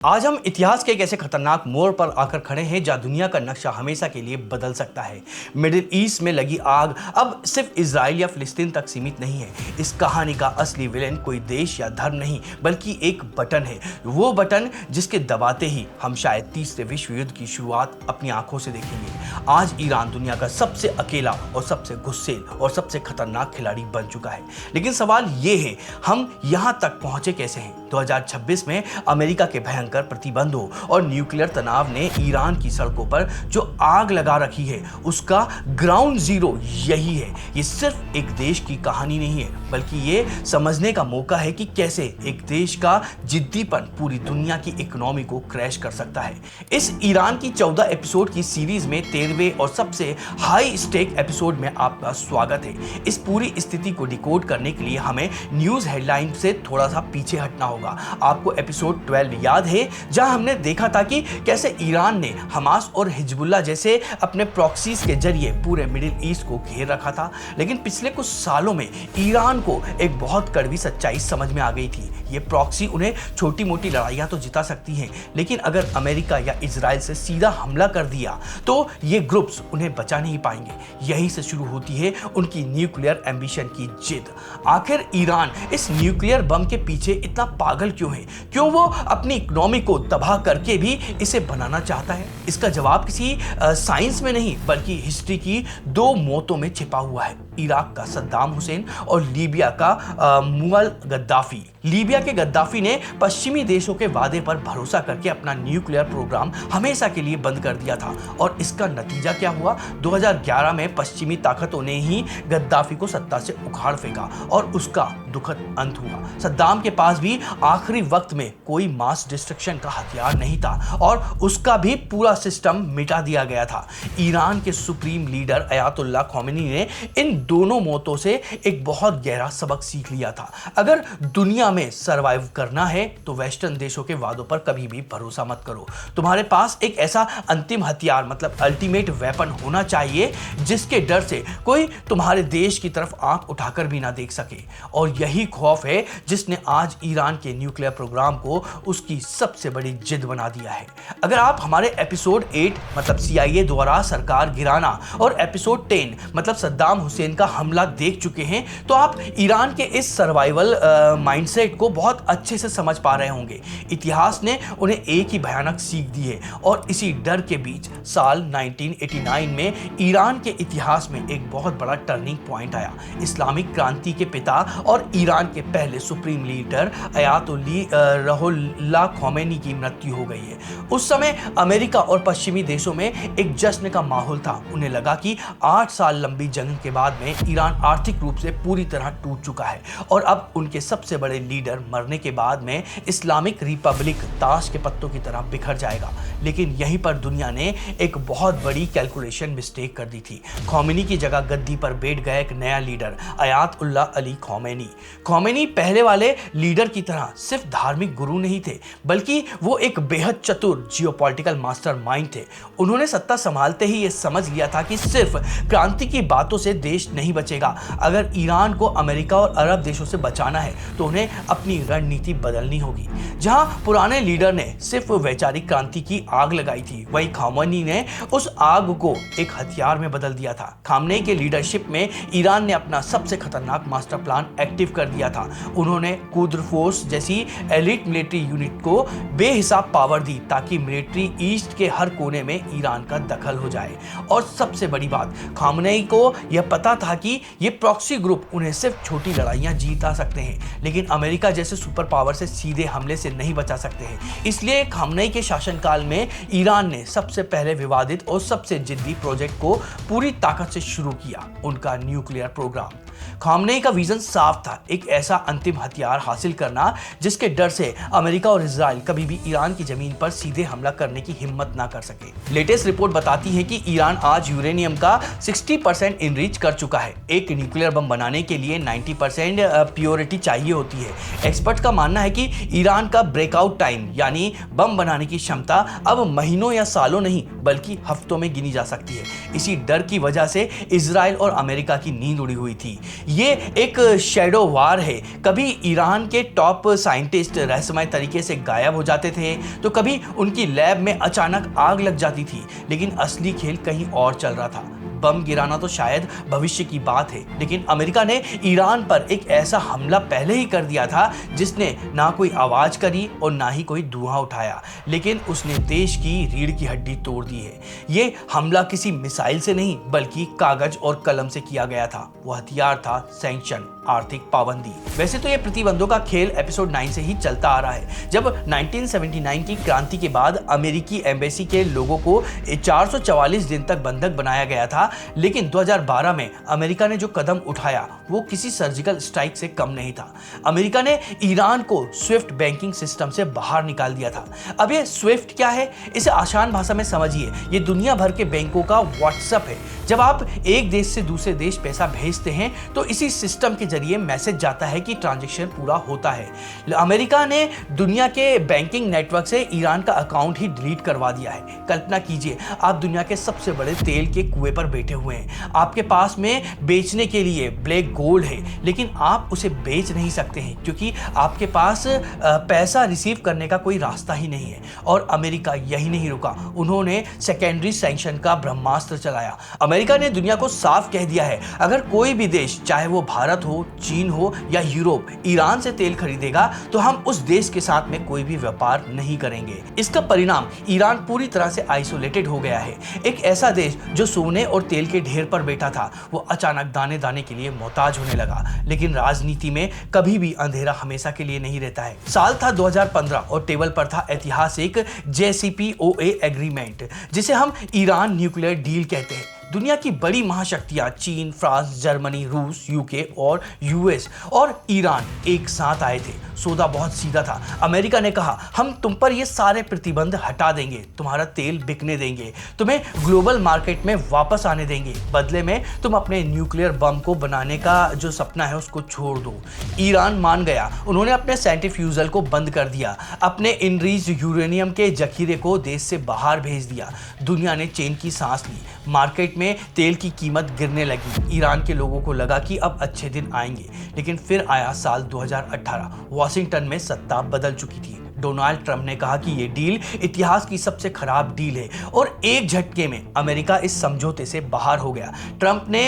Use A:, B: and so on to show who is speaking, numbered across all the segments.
A: आज हम इतिहास के एक ऐसे खतरनाक मोड़ पर आकर खड़े हैं जहां दुनिया का नक्शा हमेशा के लिए बदल सकता है। मिडिल ईस्ट में लगी आग अब सिर्फ इजराइल या फिलिस्तीन तक सीमित नहीं है। इस कहानी का असली विलेन कोई देश या धर्म नहीं बल्कि एक बटन है। वो बटन जिसके दबाते ही हम शायद तीसरे विश्व युद्ध की शुरुआत अपनी आंखों से देखेंगे। आज ईरान दुनिया का सबसे अकेला और सबसे गुस्सेल और सबसे खतरनाक खिलाड़ी बन चुका है। लेकिन सवाल ये है, हम यहां तक पहुंचे कैसे हैं? 2026 में अमेरिका के भयंकर प्रतिबंधों और न्यूक्लियर तनाव ने ईरान की सड़कों पर जो आग लगा रखी है उसका ग्राउंड जीरो यही है। ये सिर्फ एक देश की कहानी नहीं है बल्कि ये समझने का मौका है कि कैसे एक देश का जिद्दीपन पूरी दुनिया की इकोनॉमी को क्रैश कर सकता है। इस ईरान की 14 एपिसोड की सीरीज में 13वें और सबसे हाई स्टेक एपिसोड में आपका स्वागत है। इस पूरी स्थिति को डिकोड करने के लिए हमें न्यूज हेडलाइन से थोड़ा सा पीछे हटना होगा। आपको एपिसोड 12 याद है जहां हमने देखा था कि कैसे ईरान ने हमास और हिजबुल्लाह जैसे अपने प्रॉक्सीज के जरिए पूरे मिडिल ईस्ट को घेर रखा था। लेकिन पिछले कुछ सालों में ईरान को एक बहुत कड़वी सच्चाई समझ में आ गई थी। ये प्रॉक्सी उन्हें छोटी मोटी लड़ाइयां तो जिता सकती हैं, लेकिन अगर अमेरिका या इजराइल से सीधा हमला कर दिया तो ये ग्रुप्स उन्हें बचा नहीं पाएंगे। यहीं से शुरू होती है उनकी न्यूक्लियर एम्बिशन की जिद। आखिर ईरान इस न्यूक्लियर बम के पीछे इतना पागल क्यों है? क्यों वो अपनी इकोनॉमी को तबाह करके भी इसे बनाना चाहता है? इसका जवाब किसी साइंस में नहीं बल्कि हिस्ट्री की दो मौतों में छिपा हुआ है। इराक का सद्दाम हुसैन और लीबिया का मुअल गद्दाफी। लीबिया के गद्दाफी ने पश्चिमी देशों के वादे पर भरोसा करके अपना न्यूक्लियर प्रोग्राम हमेशा के लिए बंद कर दिया था और इसका नतीजा क्या हुआ? 2011 में पश्चिमी ताकतों ने ही गद्दाफी को सत्ता से उखाड़ फेंका और उसका दुखद अंत हुआ। सद्दाम के पास भी आखिरी वक्त में कोई मास डिस्ट्रक्शन का हथियार नहीं था और उसका भी पूरा सिस्टम मिटा दिया गया था। ईरान के सुप्रीम लीडर अयातुल्लाह खौमेनी ने इन दोनों मौतों से एक बहुत गहरा सबक सीख लिया था। अगर दुनिया में सरवाइव करना है तो वेस्टर्न देशों के वादों पर कभी भी भरोसा मत करो। तुम्हारे पास एक ऐसा अंतिम हथियार मतलब अल्टीमेट वेपन होना चाहिए जिसके डर से कोई तुम्हारे देश की तरफ आंख उठाकर भी ना देख सके। और यही खौफ है जिसने आज ईरान के न्यूक्लियर प्रोग्राम को उसकी सबसे बड़ी जिद बना दिया है। अगर आप हमारे एपिसोड 8 मतलब CIA द्वारा सरकार गिराना और एपिसोड 10 मतलब सद्दाम हुसैन का हमला देख चुके हैं तो आप ईरान के इस सर्वाइवल माइंडसेट को बहुत अच्छे से समझ पा रहे होंगे। इतिहास ने उन्हें एक ही भयानक सीख दी है और इसी डर के बीच साल 1989 में ईरान के इतिहास में एक बहुत बड़ा टर्निंग पॉइंट आया। इस्लामिक क्रांति के पिता और ईरान के पहले सुप्रीम लीडर अयातुल्लाह खौमेनी की मृत्यु हो गई है। उस समय अमेरिका और पश्चिमी देशों में एक जश्न का माहौल था। उन्हें लगा कि 8 साल लंबी जंग के बाद में ईरान आर्थिक रूप से पूरी तरह टूट चुका है और अब उनके सबसे बड़े लीडर मरने के बाद में इस्लामिक रिपब्लिक ताश के पत्तों की तरह बिखर जाएगा। लेकिन यहीं पर दुनिया ने एक बहुत बड़ी कैलकुलेशन मिस्टेक कर दी थी। खौमेनी की जगह गद्दी पर बैठ गया एक नया लीडर अयातुल्लाह अली खौमेनी। खौमेनी पहले वाले लीडर की तरह सिर्फ धार्मिक गुरु नहीं थे बल्कि वो एक बेहद चतुर जियोपॉलिटिकल मास्टरमाइंड थे। उन्होंने सत्ता संभालते ही ये समझ लिया था कि सिर्फ क्रांति की बातों से देश नहीं बचेगा। अगर ईरान को अमेरिका और अरब देशों से बचाना है तो उन्हें अपनी रणनीति बदलनी होगी। जहां पुराने लीडर ने सिर्फ वैचारिक क्रांति की आग लगाई थी, वही खौमेनी ने उस आग को एक हथियार में बदल दिया था। खamenei के लीडरशिप में ईरान ने अपना सबसे खतरनाक मास्टर प्लान एक्टिव कर दिया था। उन्होंने कुद्र फोर्स जैसी एलिट मिलिट्री यूनिट को बेहिसाब पावर दी ताकि मिलिट्री ईस्ट के हर कोने में ईरान का दखल हो जाए। और सबसे बड़ी बात, खamenei को यह पता था कि ये प्रॉक्सी ग्रुप उन्हें सिर्फ छोटी लड़ाइयां जीता सकते हैं लेकिन अमेरिका जैसे सुपर पावर से सीधे हमले से नहीं बचा सकते हैं। इसलिए खamenei के शासनकाल में ईरान ने सबसे पहले विवादित और सबसे जिद्दी प्रोजेक्ट को पूरी ताकत से शुरू किया, उनका न्यूक्लियर प्रोग्राम। खamenei का विजन साफ था, एक ऐसा अंतिम हथियार हासिल करना जिसके डर से अमेरिका और इजराइल कभी भी ईरान की जमीन पर सीधे हमला करने की हिम्मत ना कर सके। लेटेस्ट रिपोर्ट बताती है कि ईरान आज यूरेनियम का 60% इनरिच कर चुका है। एक न्यूक्लियर बम बनाने के लिए 90% प्योरिटी चाहिए होती है। एक्सपर्ट का मानना है कि ईरान का ब्रेकआउट टाइम यानी बम बनाने की क्षमता अब महीनों या सालों नहीं बल्कि हफ्तों में गिनी जा सकती है। इसी डर की वजह से इजराइल और अमेरिका की नींद उड़ी हुई थी। ये एक शैडो वार है। कभी ईरान के टॉप साइंटिस्ट रहस्यमय तरीके से गायब हो जाते थे, तो कभी उनकी लैब में अचानक आग लग जाती थी, लेकिन असली खेल कहीं और चल रहा था। बम गिराना तो शायद भविष्य की बात है, लेकिन अमेरिका ने ईरान पर एक ऐसा हमला पहले ही कर दिया था जिसने ना कोई आवाज करी और ना ही कोई धुआं उठाया, लेकिन उसने देश की रीढ़ की हड्डी तोड़ दी है। ये हमला किसी मिसाइल से नहीं बल्कि कागज और कलम से किया गया था। वो हथियार था सैंक्शन, आर्थिक पाबंदी। वैसे तो ये प्रतिबंधों का खेल एपिसोड 9 से ही चलता आ रहा है। जब 1979 की क्रांति के बाद अमेरिकी एम्बेसी के लोगों को 444 दिन तक बंधक बनाया गया था, लेकिन 2012 में अमेरिका ने जो कदम उठाया वो किसी सर्जिकल स्ट्राइक से कम नहीं था। अमेरिका ने ईरान को स्विफ्ट बैंकिंग सिस्टम से बाहर निकाल दिया था। अब ये स्विफ्ट क्या है, इसे आसान भाषा में समझिए। ये दुनिया भर के बैंकों का व्हाट्सएप है। जब आप एक देश से दूसरे देश पैसा भेजते हैं तो इसी सिस्टम के जरिए मैसेज जाता है कि ट्रांजैक्शन पूरा होता है। अमेरिका ने दुनिया के बैंकिंग नेटवर्क से ईरान का अकाउंट ही डिलीट करवा दिया है। कल्पना कीजिए, आप दुनिया के सबसे बड़े तेल के कुएं पर बैठे हुए हैं। आपके पास में बेचने के लिए ब्लैक गोल्ड है, लेकिन आप उसे बेच नहीं सकते हैं क्योंकि आपके पास पैसा रिसीव करने का कोई रास्ता ही नहीं है। और अमेरिका यही नहीं रुका, उन्होंने सेकेंडरी सैंक्शन का ब्रह्मास्त्र चलाया। अमेरिका ने दुनिया को साफ कह दिया है, अगर कोई भी देश, चाहे वो भारत हो, चीन हो या यूरोप, ईरान से तेल खरीदेगा तो हम उस देश के साथ में कोई भी व्यापार नहीं करेंगे। इसका परिणाम ईरान पूरी तरह से आइसोलेटेड हो गया है। एक ऐसा देश जो सोने और तेल के ढेर पर बैठा था, वो अचानक दाने दाने के लिए मोहताज होने लगा। लेकिन राजनीति में कभी भी अंधेरा हमेशा के लिए नहीं रहता है। साल था 2015 और टेबल पर था ऐतिहासिक JCPOA एग्रीमेंट, जिसे हम ईरान न्यूक्लियर डील कहते हैं। दुनिया की बड़ी महाशक्तियां चीन, फ्रांस, जर्मनी, रूस, यूके और यूएस और ईरान एक साथ आए थे। सौदा बहुत सीधा था। अमेरिका ने कहा, हम तुम पर ये सारे प्रतिबंध हटा देंगे, तुम्हारा तेल बिकने देंगे, तुम्हें ग्लोबल मार्केट में वापस आने देंगे, बदले में तुम अपने न्यूक्लियर बम को बनाने का जो सपना है उसको छोड़ दो। ईरान मान गया। उन्होंने अपने सेंट्रीफ्यूजल को बंद कर दिया, अपने इनरीज यूरेनियम के जखीरे को देश से बाहर भेज दिया। दुनिया ने चैन की सांस ली। मार्केट में तेल की कीमत गिरने लगी। ईरान के लोगों को लगा कि अब अच्छे दिन आएंगे, लेकिन फिर आया साल 2018। वाशिंगटन में सत्ता बदल चुकी थी। डोनाल्ड ट्रंप ने कहा कि यह डील इतिहास की सबसे खराब डील है और एक झटके में अमेरिका इस समझौते से बाहर हो गया। ट्रंप ने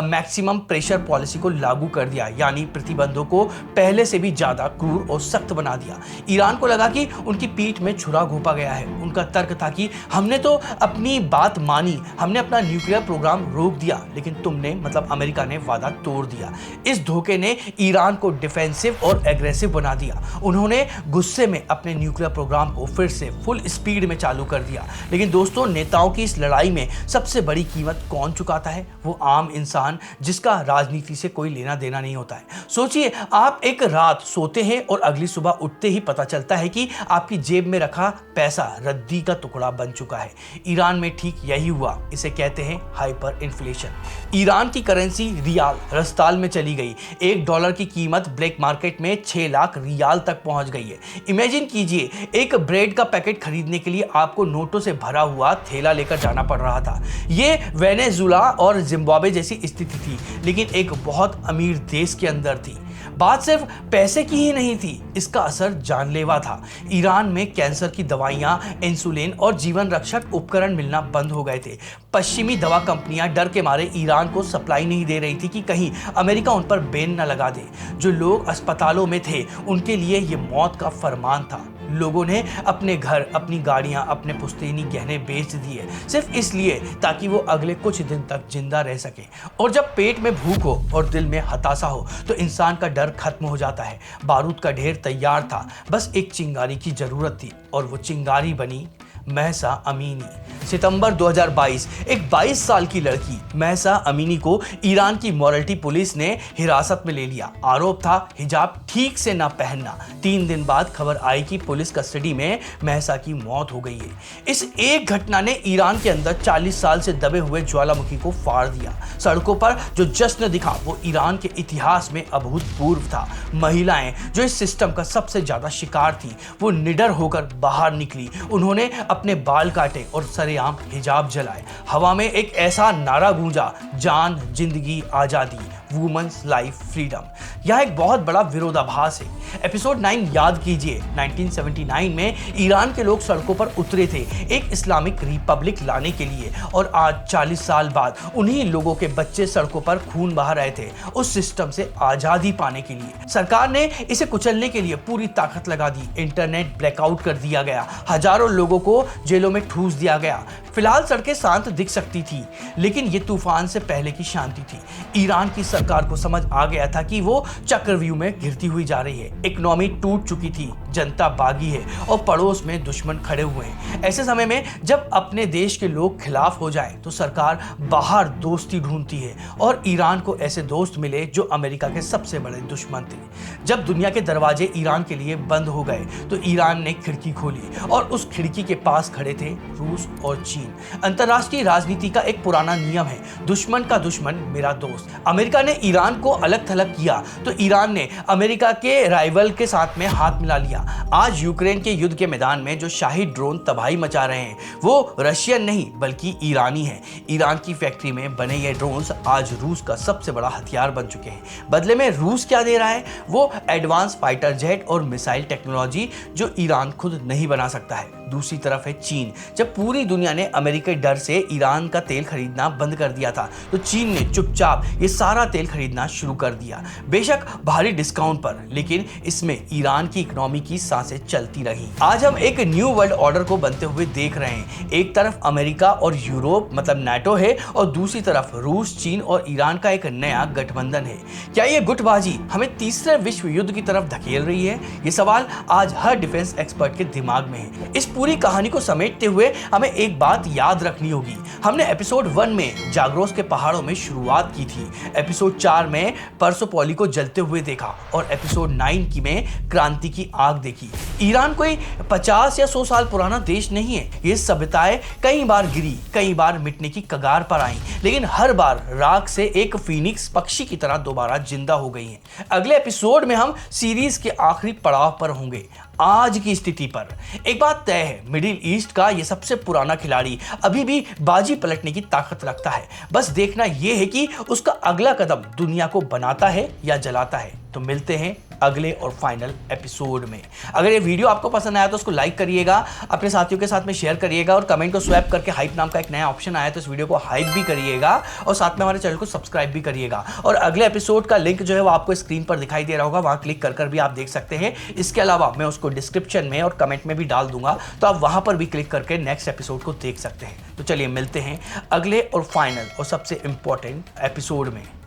A: मैक्सिमम प्रेशर पॉलिसी को लागू कर दिया, यानी प्रतिबंधों को पहले से भी ज्यादा क्रूर और सख्त बना दिया। ईरान को लगा कि उनकी पीठ में छुरा घोंपा गया है। उनका तर्क था कि हमने तो अपनी बात मानी, हमने अपना न्यूक्लियर प्रोग्राम रोक दिया, लेकिन तुमने, मतलब अमेरिका ने, वादा तोड़ दिया। इस धोखे ने ईरान को डिफेंसिव और एग्रेसिव बना दिया। उन्होंने गुस्से में अपने न्यूक्लियर प्रोग्राम को फिर से फुल स्पीड में चालू कर दिया। लेकिन दोस्तों, नेताओं की इस लड़ाई में सबसे बड़ी कीमत कौन चुकाता है? वो आम इंसान, जिसका राजनीति से कोई लेना देना नहीं होता है। सोचिए, आप एक रात सोते हैं और अगली सुबह उठते ही पता चलता है कि आपकी जेब में रखा पैसा रद्दी का टुकड़ा बन चुका है। ईरान में ठीक यही हुआ। इसे कहते हैं हाइपर इन्फ्लेशन। ईरान की करेंसी रियाल रस्ताल में चली गई। $1 की कीमत ब्लैक मार्केट में 6 लाख रियाल तक पहुंच गई है। इमेजिन कीजिए, एक ब्रेड का पैकेट खरीदने के लिए आपको नोटों से भरा हुआ थैला लेकर जाना पड़ रहा था। यह वेनेजुला और जिम्बाब्वे जैसी स्थिति थी, लेकिन एक बहुत अमीर देश के अंदर थी। बात सिर्फ पैसे की ही नहीं थी, इसका असर जानलेवा था। ईरान में कैंसर की दवाइयां, इंसुलिन और जीवन रक्षक उपकरण मिलना बंद हो गए थे। पश्चिमी दवा कंपनियां डर के मारे ईरान को सप्लाई नहीं दे रही थी कि कहीं अमेरिका उन पर बैन न लगा दे। जो लोग अस्पतालों में थे, उनके लिए ये मौत का फरमान था। लोगों ने अपने घर, अपनी गाड़ियां, अपने पुश्तैनी गहने बेच दिए, सिर्फ इसलिए ताकि वो अगले कुछ दिन तक जिंदा रह सके। और जब पेट में भूख हो और दिल में हताशा हो तो इंसान का डर खत्म हो जाता है। बारूद का ढेर तैयार था, बस एक चिंगारी की जरूरत थी, और वो चिंगारी बनी महसा अमीनी। सितंबर 2022, एक 22 साल की लड़की महसा अमीनी को ईरान की मॉरलिटी पुलिस ने हिरासत में ले लिया। आरोप था हिजाब ठीक से ना पहनना। 3 दिन बाद खबर आई कि पुलिस कस्टडी में महसा की मौत हो गई है। इस एक घटना ने ईरान के अंदर 40 साल से दबे हुए ज्वालामुखी को फाड़ दिया। सड़कों पर जो जश्न दिखा वो ईरान के इतिहास में अभूतपूर्व था। महिलाएं, जो इस सिस्टम का सबसे ज्यादा शिकार थी, वो निडर होकर बाहर निकली। उन्होंने अपने बाल काटे और सरेआम हिजाब जलाए। हवा में एक ऐसा नारा गूंजा, जान, जिंदगी, आजादी। Women's life freedom. यह एक बहुत बड़ा विरोधाभास है। एपिसोड 9 याद कीजिए, 1979 में ईरान के लोग सड़कों पर उतरे थे एक इस्लामिक रिपब्लिक लाने के लिए, और आज 40 साल बाद उन्हीं लोगों के बच्चे सड़कों पर खून बहा रहे थे उस सिस्टम से आजादी पाने के लिए। सरकार ने इसे कुचलने के लिए पूरी ताकत लगा दी। इंटरनेट ब्लैकआउट कर दिया गया, हजारों लोगों को जेलों में ठूस दिया गया। फिलहाल सड़कें शांत दिख सकती थी, लेकिन ये तूफान से पहले की शांति थी। ईरान की सरकार को समझ आ गया था कि वो चक्रव्यूह में गिरती हुई जा रही है। इकोनॉमी टूट चुकी थी, जनता बागी है और पड़ोस में दुश्मन खड़े हुए हैं। ऐसे समय में जब अपने देश के लोग खिलाफ हो जाए तो सरकार बाहर दोस्ती ढूंढती है, और ईरान को ऐसे दोस्त मिले जो अमेरिका के सबसे बड़े दुश्मन थे। जब दुनिया के दरवाजे ईरान के लिए बंद हो गए तो ईरान ने खिड़की खोली, और उस खिड़की के पास खड़े थे रूस और चीन। अंतरराष्ट्रीय राजनीति का एक पुराना नियम है, दुश्मन का दुश्मन मेरा दोस्त। अमेरिका ने ईरान को अलग थलग किया तो ईरान ने अमेरिका के राइवल के साथ में हाथ मिला लिया। आज यूक्रेन के युद्ध के मैदान में जो शाही ड्रोन तबाही मचा रहे हैं वो रशियन नहीं बल्कि ईरानी हैं। ईरान की फैक्ट्री में बने ये ड्रोन्स आज रूस का सबसे बड़ा हथियार बन चुके हैं। बदले में रूस क्या दे रहा है? वो एडवांस फाइटर जेट और मिसाइल टेक्नोलॉजी जो ईरान खुद नहीं बना सकता है। दूसरी तरफ है चीन। जब पूरी दुनिया ने अमेरिकी डर से ईरान का तेल खरीदना बंद कर दिया था तो चीन ने चुपचाप ये सारा तेल खरीदना शुरू कर दिया, बेशक भारी डिस्काउंट पर, लेकिन इसमें ईरान की इकोनॉमी की सांसें चलती रही। आज हम एक न्यू वर्ल्ड ऑर्डर को बनते हुए देख रहे हैं। एक तरफ अमेरिका और यूरोप मतलब नाटो है, और दूसरी तरफ रूस, चीन और ईरान का एक नया गठबंधन है। क्या ये गुटबाजी हमें तीसरे विश्व युद्ध की तरफ धकेल रही है? ये सवाल आज हर डिफेंस एक्सपर्ट के दिमाग में है। इस पूरी कहानी को समेटते हुए हमें एक बात याद रखनी होगी। हमने एपिसोड 1 में जाग्रोस के पहाड़ों में शुरुआत की थी, एपिसोड 4 में परसोपोली को जलते हुए देखा, और एपिसोड 9 की में क्रांति की आग देखी। ईरान कोई 50 या 100 साल पुराना देश नहीं है। ये सभ्यताएं कई बार गिरी, कई बार मिटने की कगार पर आई, लेकिन हर बार राख से एक फीनिक्स पक्षी की तरह दोबारा जिंदा हो गई हैं। अगले एपिसोड में हम सीरीज के आखिरी पड़ाव पर होंगे, आज की स्थिति पर। एक बात तय है, मिडिल ईस्ट का ये सबसे पुराना खिलाड़ी अभी भी बाजी पलटने की ताकत रखता है। बस देखना यह है कि उसका अगला कदम दुनिया को बनाता है या जलाता है। तो मिलते हैं अगले और फाइनल एपिसोड में। अगर ये वीडियो आपको पसंद आया तो उसको लाइक करिएगा, अपने साथियों के साथ में शेयर करिएगा, और कमेंट को स्वैप करके हाइप नाम का एक नया ऑप्शन आया तो इस वीडियो को हाइप भी करिएगा, और साथ में हमारे चैनल को सब्सक्राइब भी करिएगा। और अगले एपिसोड का लिंक जो है वो आपको स्क्रीन पर दिखाई दे रहा होगा, वहां क्लिक कर भी आप देख सकते हैं। इसके अलावा मैं उसको डिस्क्रिप्शन में और कमेंट में भी डाल दूंगा, तो आप वहां पर भी क्लिक करके नेक्स्ट एपिसोड को देख सकते हैं। तो चलिए मिलते हैं अगले और फाइनल और सबसे इंपॉर्टेंट एपिसोड में।